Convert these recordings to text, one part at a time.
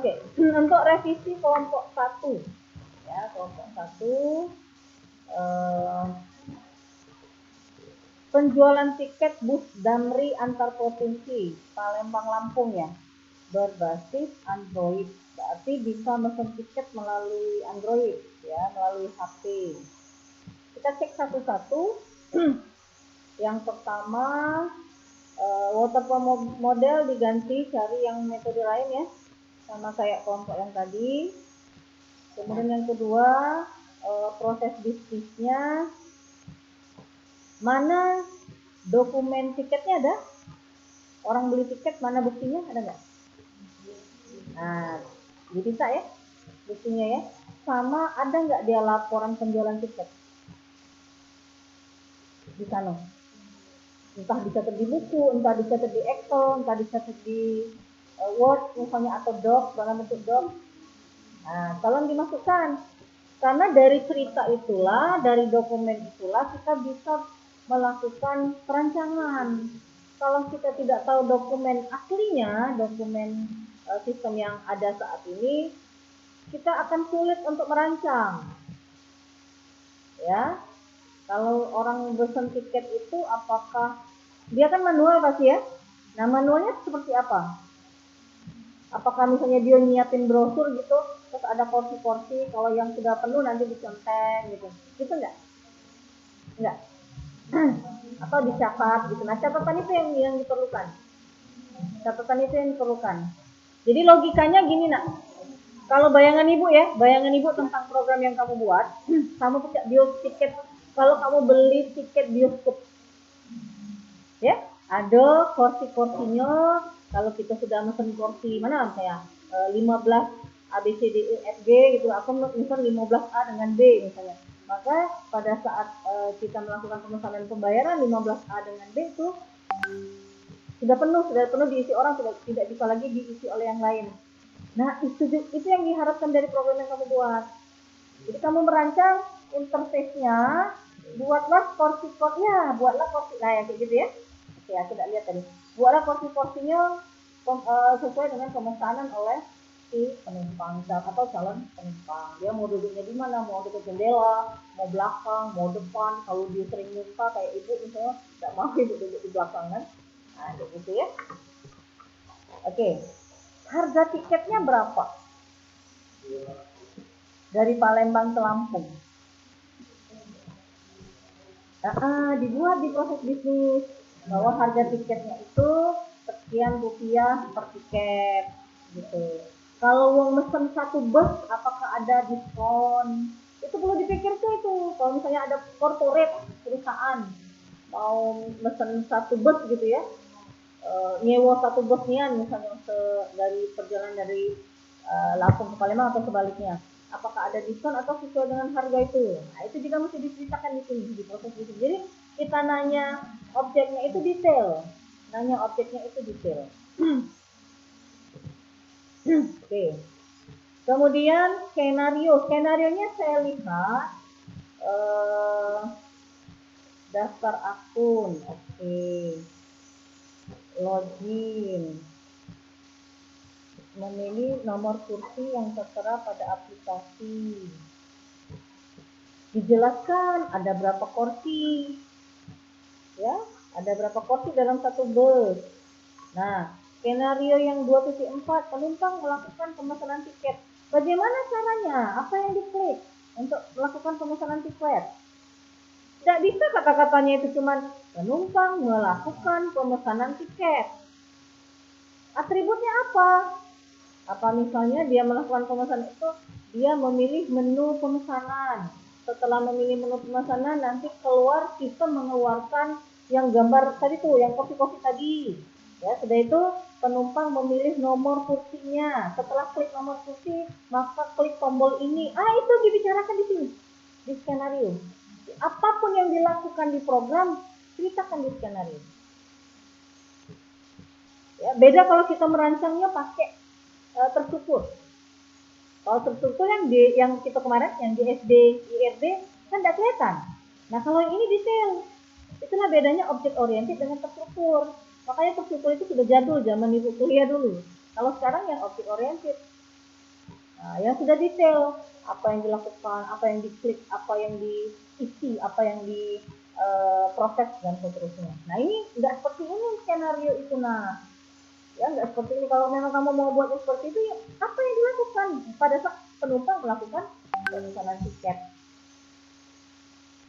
Oke, untuk revisi kelompok 1 ya, kelompok 1 penjualan tiket bus Damri antar provinsi Palembang Lampung ya, berbasis Android, berarti bisa mesen tiket melalui Android ya, melalui HP. Kita cek satu-satu. Yang pertama, waterfall model diganti, cari yang metode lain ya, sama kayak kelompok yang tadi. Kemudian yang kedua, proses bisnisnya, mana dokumen tiketnya ada? Orang beli tiket mana buktinya, ada nggak? Nah, jadi bisa ya buktinya ya. Sama ada nggak dia laporan penjualan tiket di sana? Entah dicatat di buku, entah dicatat di Excel, entah dicatat di Word misalnya, atau Doc, dalam bentuk Doc. Nah, tolong dimasukkan, karena dari cerita itulah, dari dokumen itulah kita bisa melakukan perancangan. Kalau kita tidak tahu dokumen aslinya, dokumen sistem yang ada saat ini, kita akan sulit untuk merancang. Ya, kalau orang pesen tiket itu, apakah dia kan manual pasti ya? Nah, manualnya seperti apa? Apakah misalnya dia nyiapin brosur gitu, terus ada porsi-porsi, kalau yang sudah penuh nanti diconteng gitu, gitu nggak? Nggak. Atau dicatat gitu. Nah, catatan itu yang diperlukan. Catatan itu yang diperlukan. Jadi logikanya gini nak, kalau bayangan ibu ya, bayangan ibu tentang program yang kamu buat, kamu punya tiket, kalau kamu beli tiket bioskop, ya, ada porsi-porsinya. Kalau kita sudah mesen porsi mana kayak 15 A B C D E F G gitu, aku mesen 15A dengan B misalnya. Maka pada saat kita melakukan pemesanan pembayaran 15A dengan B itu sudah penuh diisi orang, tidak bisa lagi diisi oleh yang lain. Nah, itu yang diharapkan dari program yang kamu buat. Jadi kamu merancang interface-nya, buatlah porsi-porsinya, buatlah porsi, nah ya kayak gitu ya. Oke, aku tidak lihat tadi. Buatlah porsi-porsinya sesuai dengan pemesanan oleh si penumpang atau calon penumpang. Dia mau duduknya di mana, mau duduk jendela, mau belakang, mau depan. Kalau dia sering muka kayak ibu misalnya, tidak mau ibu duduk di belakang kan. Nah, kayak gitu ya. Oke, harga tiketnya berapa? Dari Palembang ke Lampung. Dibuat di proses bisnis bahwa harga tiketnya itu sekian rupiah per tiket gitu. Kalau mau mesen satu bus, apakah ada diskon? Itu perlu dipikir tuh itu. Kalau misalnya ada corporate perusahaan mau mesen satu bus gitu ya, nyewa satu bus nian misalnya dari perjalanan dari Lampung ke Palembang atau sebaliknya, apakah ada diskon atau sesuai dengan harga itu? Nah, itu juga mesti diceritakan di sini di proses itu. Jadi kita nanya objeknya itu detail, Oke. Kemudian skenarionya saya lihat daftar akun, oke. Login, memilih nomor kursi yang tertera pada aplikasi. Dijelaskan ada berapa kursi, ya, ada berapa kursi dalam satu bus. Nah, skenario yang 2.4, penumpang melakukan pemesanan tiket. Bagaimana caranya? Apa yang diklik untuk melakukan pemesanan tiket? Tidak bisa kata-katanya itu cuma penumpang melakukan pemesanan tiket. Atributnya apa? Apa misalnya dia melakukan pemesanan itu, dia memilih menu pemesanan. Setelah memilih menu pemesanan, nanti keluar sistem mengeluarkan yang gambar tadi tuh, yang kursi-kursi tadi. Ya, sudah itu penumpang memilih nomor kursinya. Setelah klik nomor kursi, maka klik tombol ini. Itu dibicarakan di sini, di skenario. Apapun yang dilakukan di program, ceritakan di skenario. Ya, beda kalau kita merancangnya pakai terstruktur. Kalau terstruktur yang kita kemarin yang di SD, IRD kan tidak kelihatan. Nah, kalau yang ini detail. Itulah bedanya objek oriented dengan terstruktur. Makanya terstruktur itu sudah jadul zaman ibu kuliah dulu. Kalau sekarang yang objek oriented. Nah, yang sudah detail, apa yang dilakukan, apa yang diklik, apa yang diisi, apa yang di proses dan seterusnya. Nah, ini nggak seperti ini skenario itu. Nah, ya nggak seperti ini. Kalau memang kamu mau buat seperti itu, ya apa yang dilakukan pada saat penumpang melakukan pemesanan tiket?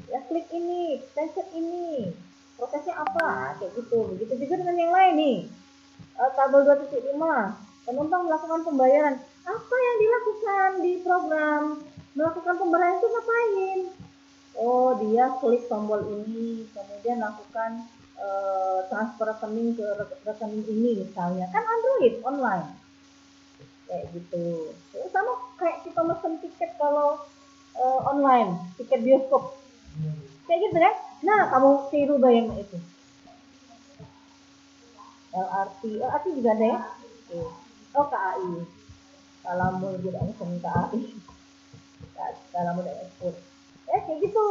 Ya klik ini, pencet ini, prosesnya apa? Kayak gitu. Begitu juga dengan yang lain nih. Tabel 2.5, penumpang melakukan pembayaran. Apa yang dilakukan di program melakukan pembayaran itu ngapain? Oh, dia klik tombol ini, kemudian lakukan transfer rekening ke rekening ini misalnya. Kan Android online. Kayak gitu. Ya, sama kayak kita mesen tiket kalau online, tiket bioskop. Kayak gitu kan? Nah, kamu tiru bayang itu. LRT juga ada ya? Oh, KAI. Kalau mau tidak mesen KAI. Kalau mau tidak ekspor. Kayak gitu.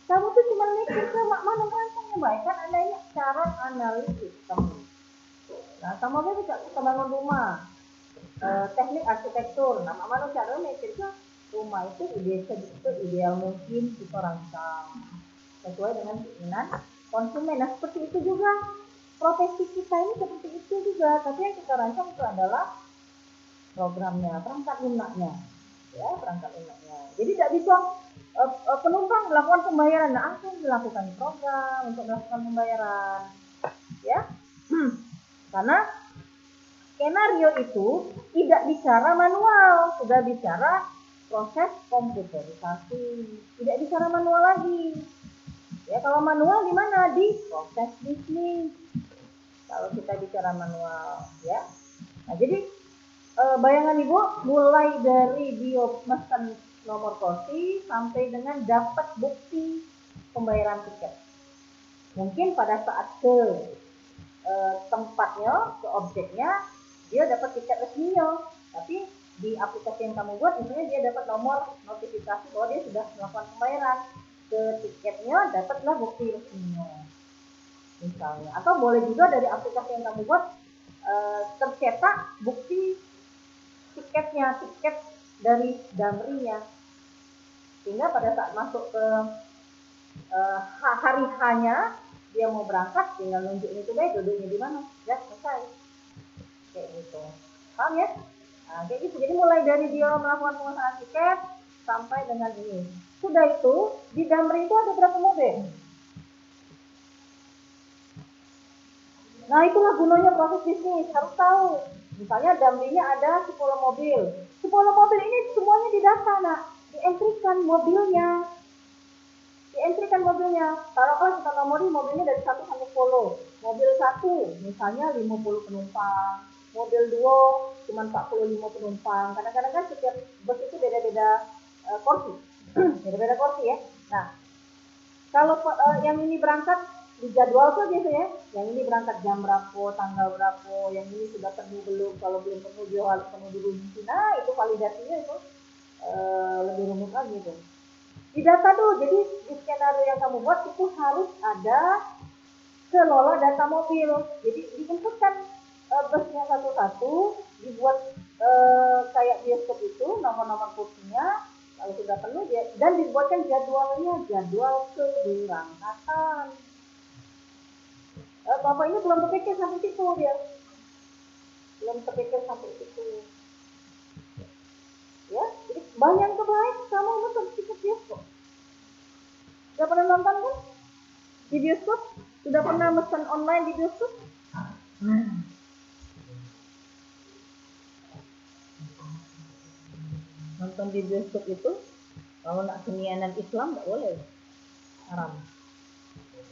Kamu tuh cuma mikir ke mana rancangnya baik kan adanya cara analisis sistem. Nah, sama juga kita bangun rumah. Teknik arsitektur. Nah, mana cara mikir ke rumah itu ideal mungkin kita rancang sesuai dengan keinginan konsumen. Nah, seperti itu juga profesi kita ini seperti itu juga. Tapi yang kita rancang itu adalah programnya, perangkat lunaknya, ya perangkat lunaknya. Jadi tidak bisa penumpang melakukan pembayaran. Nah, apa yang dilakukan program untuk melakukan pembayaran, ya? Karena skenario itu tidak bicara manual, sudah bicara proses komputerisasi, tidak bicara manual lagi. Ya, kalau manual di mana? Di proses bisnis. Kalau kita bicara manual, ya. Nah, jadi bayangan Ibu mulai dari dia mesen nomor kursi sampai dengan dapat bukti pembayaran tiket. Mungkin pada saat ke tempatnya, ke objeknya, dia dapat tiket resminya. Tapi di aplikasi yang kamu buat, misalnya dia dapat nomor notifikasi bahwa dia sudah melakukan pembayaran. Ke tiketnya dapatlah bukti resminya. Misalnya. Atau boleh juga dari aplikasi yang kamu buat tercetak bukti tiketnya, tiket dari Damri-nya, sehingga pada saat masuk ke hari H-nya dia mau berangkat tinggal nunjukin itu deh duduknya di mana, ya selesai. Kayak gitu, paham ya? Nah, kayak gitu. Jadi mulai dari dia melakukan pemesanan tiket sampai dengan ini. Sudah itu di Damri itu ada berapa mobil? Nah, itulah gunanya proses bisnis, harus tahu. Misalnya Damri-nya ada 10 mobil. 10 mobil ini semuanya didata, nak. Dientrikan mobilnya. Taruhlah kita nomori mobilnya dari 1 sampai 10. Mobil 1 misalnya 50 penumpang. Mobil 2 cuma 45 penumpang. Kadang-kadang kan setiap bus itu beda-beda kursi. Beda-beda kursi ya. Nah, kalau yang ini berangkat di jadwal tuh biasanya, yang ini berangkat jam berapa, tanggal berapa, yang ini sudah penuh belum, kalau belum penuh dia harus penuh dulu. Nah, itu validasinya itu lebih rumit lagi tuh. Di data dulu, jadi di skenario yang kamu buat itu harus ada kelola data mobil. Jadi diinputkan busnya satu-satu, dibuat kayak bioskop itu, nomor-nomor kursinya, kalau sudah penuh dan dibuatkan jadwalnya, jadwal keberangkatan. Bapak ini belum terpikir sampai situ dia. Belum terpikir sampai situ. Ya, jadi banyak kebaik kamu nonton tiket bioskop. Sudah pernah nonton kan? Di bioskop? Sudah pernah pesan online di bioskop? Nonton di bioskop itu kalau nak kenianan Islam nggak boleh, haram.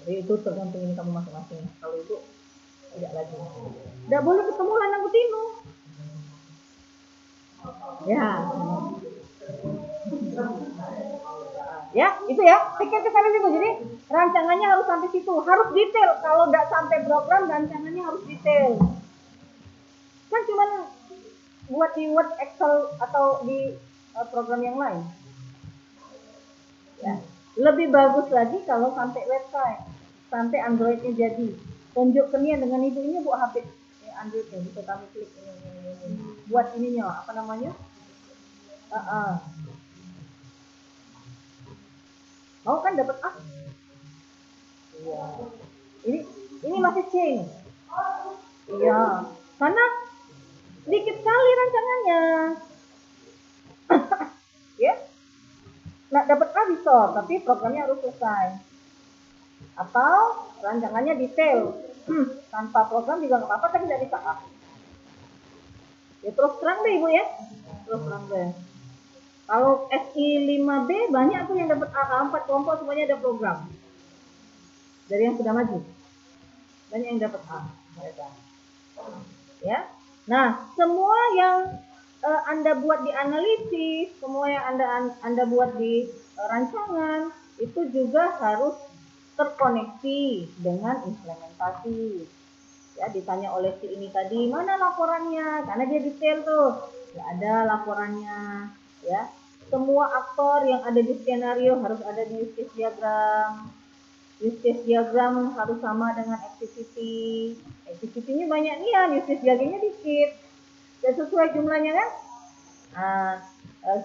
Jadi itu tergantung ini kamu masing-masing. Kalau itu tidak lagi. Nggak boleh ketemu lanang betina. Ya. Ya, itu ya. Pikir ke sana situ. Jadi rancangannya harus sampai situ, harus detail. Kalau nggak sampai program, rancangannya harus detail. Kan cuman buat di Word, Excel atau di program yang lain. Ya. Lebih bagus lagi kalau sampai website, sampai Androidnya jadi. Tunjuk kenian dengan ibu ini buat HP Android nih, bisa kami klik ini. Buat ininya, apa namanya? Mau kan dapat A? Iya. Ini masih C ini. Iya. Karena sedikit kali rancangannya. Ya. Nah, dapat A bisa, tapi programnya harus selesai. Atau rancangannya detail. Tanpa program juga nggak apa-apa, tapi tidak bisa A. Ya terus terang deh Ibu ya. Terus terang deh. Kalau SI 5B banyak tuh yang dapat A, 4 kelompok semuanya ada program. Dari yang sudah maju. Banyak yang dapat A. Ya. Nah, semua yang Anda buat di analisis, semua yang Anda buat di rancangan, itu juga harus terkoneksi dengan implementasi. Ya, ditanya oleh si ini tadi, mana laporannya? Karena dia detail tuh. Ya, ada laporannya, ya. Semua aktor yang ada di skenario harus ada di use case diagram. Use case diagram harus sama dengan activity. Activity-nya banyak nih ya, use case diagramnya dikit. Dan sesuai jumlahnya kan? Nah,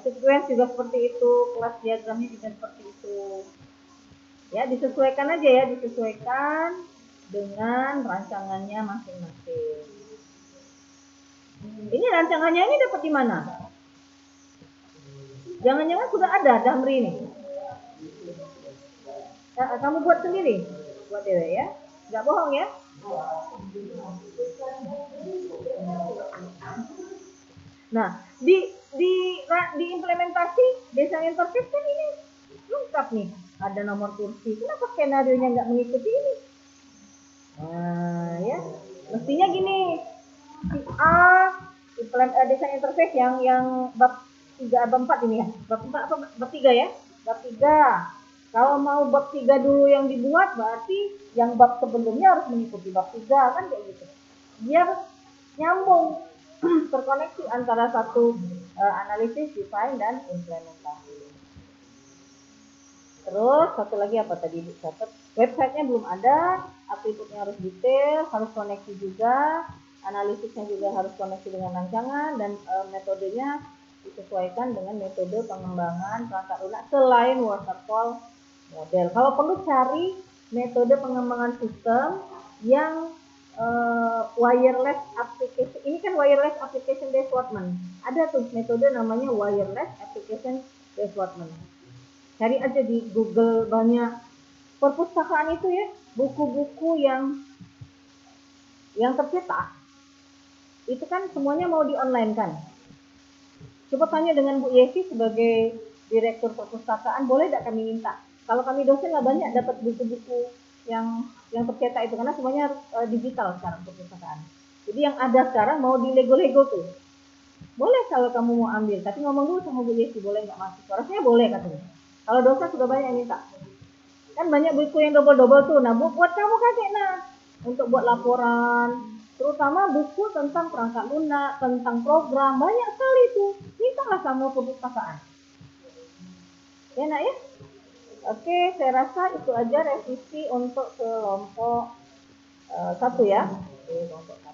sequence juga seperti itu, kelas diagramnya juga seperti itu. Ya, disesuaikan aja ya, disesuaikan dengan rancangannya masing-masing. Ini rancangannya ini dapat di mana? Jangan-jangan sudah ada Damri ini. Kamu buat sendiri, buat dewe ya, nggak bohong ya. Nah, di implementasi desain interface kan ini lengkap nih, ada nomor kursi. Kenapa skenario-nya nggak mengikuti ini? Nah, ya, mestinya gini, si A desain interface yang bab 3 bab 4 ini ya, bab 4 apa bab 3 ya, bab 3. Kalau mau bab 3 dulu yang dibuat, berarti yang bab sebelumnya harus mengikuti bab 3 kan kayak gitu. Biar nyambung, terkoneksi antara satu analisis, desain dan implementasi. Terus satu lagi apa tadi dicatat? Websitenya belum ada, atributnya harus detail, harus koneksi juga, analisisnya juga harus koneksi dengan rancangan, dan metodenya disesuaikan dengan metode pengembangan perangkat lunak selain waterfall model. Kalau perlu cari metode pengembangan sistem yang wireless application. Ini kan wireless application development. Ada tuh metode namanya wireless application development. Cari aja di Google, banyak. Perpustakaan itu ya, buku-buku yang tercetak itu kan semuanya mau di online kan. Coba tanya dengan Bu Yesi sebagai direktur perpustakaan, boleh tidak kami minta? Kalau kami dosen nggak banyak dapat buku-buku yang tercetak itu, karena semuanya harus digital sekarang perpustakaan. Jadi yang ada sekarang mau di lego-lego tuh. Boleh kalau kamu mau ambil, tapi ngomong dulu sama Bu Yesi, boleh nggak masuk? Rasanya boleh katanya. Kalau dosen sudah banyak yang minta. Kan banyak buku yang double-double tuh. Nah, buat kamu kakek nah, untuk buat laporan, terutama buku tentang perangkat lunak, tentang program, banyak sekali tuh. Mintalah sama perpustakaan. Ya nak ya? Oke, saya rasa itu aja revisi untuk kelompok 1 ya. Oke, kelompok 1.